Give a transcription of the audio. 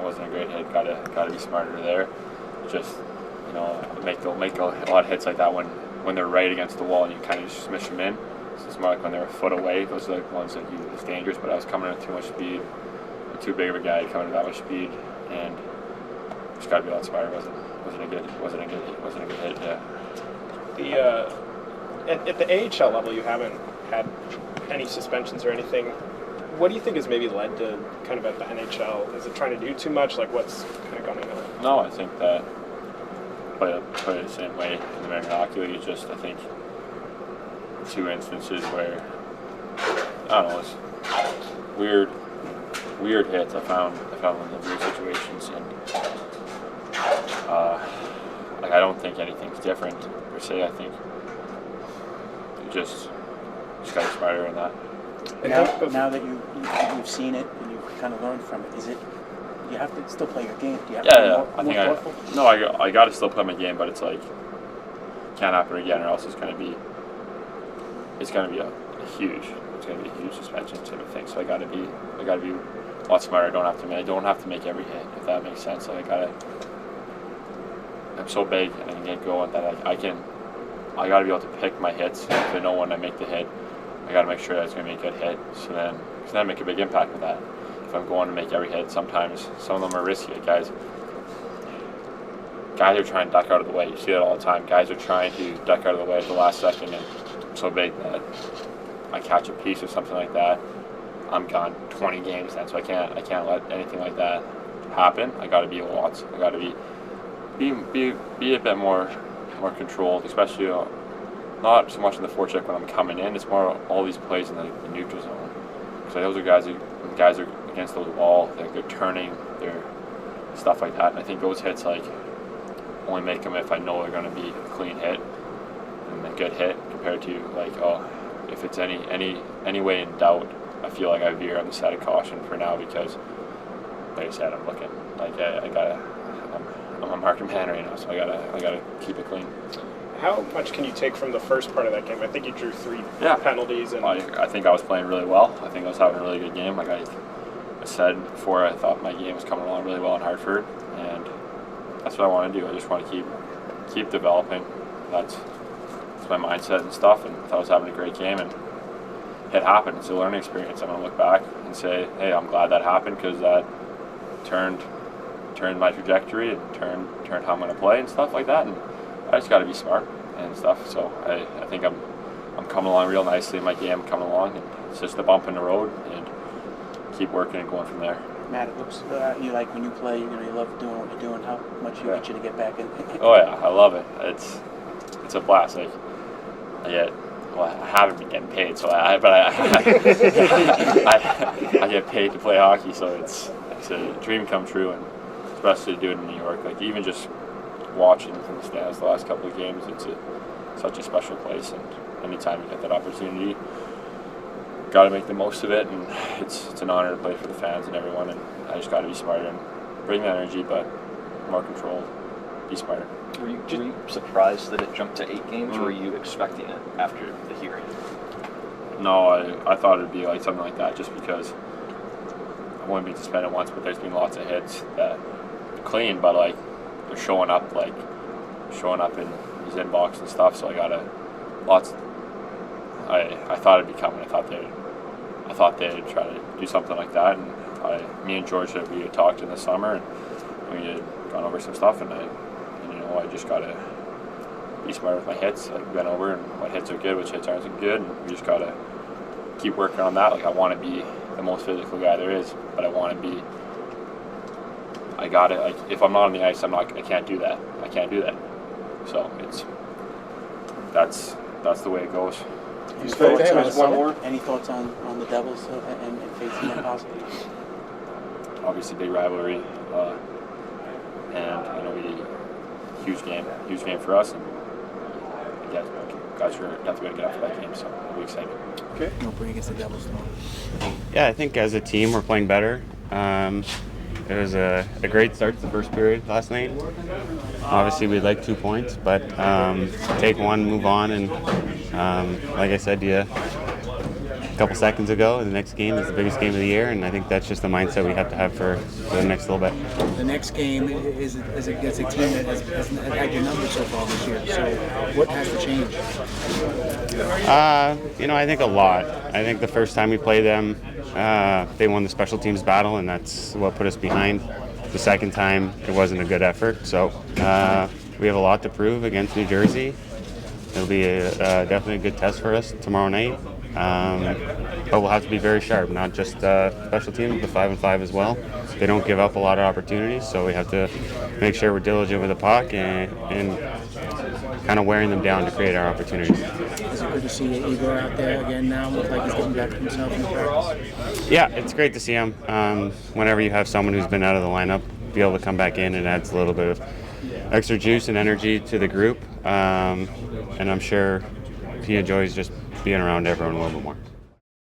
wasn't a great hit. Got to be smarter there. Just make a lot of hits like that when they're right against the wall and you kind of just smash them in. So it's more like when they're a foot away. Those are the ones that it's dangerous. But I was coming at too much speed. I'm too big of a guy coming at that much speed, and just got to be a lot smarter. Wasn't a good hit. Yeah. At the AHL level, you haven't had any suspensions or anything. What do you think has maybe led to kind of at the NHL? Is it trying to do too much? Like, what's kind of going on? No, I think that play it the same way in the American Hockey League. It's just, I think, 2 instances where, I don't know, it's weird hits. I found them in weird situations, and I don't think anything's different per se. I think you just got to be smarter in that. Now that you've seen it and you've kind of learned from it, is it you have to still play your game? Do you have to be more thoughtful? I got to still play my game, but it's like can't happen again, or else it's going to be a huge suspension type of thing. So I got to be a lot smarter. I don't have to make every hit, if that makes sense. Like I'm so big and I can get going that I got to be able to pick my hits. If I know when I make the hit, I got to make sure that it's going to be a good hit. So then I make a big impact with that. If I'm going to make every hit, sometimes some of them are risky. Guys are trying to duck out of the way. You see that all the time. Guys are trying to duck out of the way at the last second, and I'm so big that I catch a piece or something like that, I'm gone 20 games then. So I can't let anything like that happen. I got to be I got to be a bit more controlled, especially not so much in the forecheck when I'm coming in. It's more all these plays in the neutral zone. So those are guys are against the wall. They're turning, they're stuff like that. And I think those hits only make them if I know they're going to be a clean hit and a good hit, compared to if it's any way in doubt, I feel like I veer on the side of caution for now, because like I said, I'm looking I'm a marking man right now, so I gotta keep it clean. How much can you take from the first part of that game? I think you drew 3 penalties. And I think I was playing really well. I think I was having a really good game. Like I said before, I thought my game was coming along really well in Hartford, and that's what I want to do. I just want to keep developing. That's my mindset and stuff, and I thought I was having a great game, and it happened. It's a learning experience. I'm going to look back and say, hey, I'm glad that happened, because that turned my trajectory and turned how I'm going to play and stuff like that. And I just got to be smart and stuff. So I think I'm coming along real nicely in my game, coming along, and it's just a bump in the road, and keep working and going from there. Matt, it looks you like when you play, you love doing what you're doing. How much you get you to get back in? Oh yeah, I love it. It's a blast. Like I haven't been getting paid, so I get paid to play hockey, so it's a dream come true, and especially to do it in New York. Like even just watching from the stands the last couple of games, it's such a special place, and anytime you get that opportunity, got to make the most of it, and it's an honor to play for the fans and everyone, and I just got to be smarter and bring that energy, but more controlled, be smarter. Were you surprised that it jumped to 8 games, or were you expecting it after the hearing? No, I thought it would be like something like that, just because I've only been suspended once, but there's been lots of hits that are clean, but like they're showing up in his inbox and stuff. So I got lots. I thought it'd be coming. I thought they'd try to do something like that. And me and George, we had talked in the summer, and we had gone over some stuff, and I just gotta be smart with my hits. Like we went over and what hits are good, which hits aren't good, and we just gotta keep working on that. Like I want to be the most physical guy there is, but I want to be. I gotta, like, if I'm not on the ice, I can't do that. I can't do that. So that's the way it goes. Any thoughts on the Devils and facing them possibly? Obviously, big rivalry, and huge game for us, and yeah, guys are definitely gonna get up for that game, so we'll be excited. Okay. No bring against the Devils tomorrow. Yeah, I think as a team we're playing better. It was a great start to the first period last night. Obviously, we'd like 2 points, but take one, move on, and like I said, you couple seconds ago. The next game is the biggest game of the year, and I think that's just the mindset we have to have for the next little bit. The next game is against a team that hasn't had your number so far this year. So what has to change? I think a lot. I think the first time we played them, they won the special teams battle, and that's what put us behind. The second time, it wasn't a good effort. So we have a lot to prove against New Jersey. It'll be definitely a good test for us tomorrow night. But we'll have to be very sharp, not just special teams, but 5-on-5 as well. They don't give up a lot of opportunities, so we have to make sure we're diligent with the puck and kind of wearing them down to create our opportunities. Is it good to see Igor out there again now? Looks like he's getting back to himself in the practice. Yeah, it's great to see him. Whenever you have someone who's been out of the lineup, be able to come back in, it adds a little bit of extra juice and energy to the group. And I'm sure he enjoys just being around everyone a little bit more.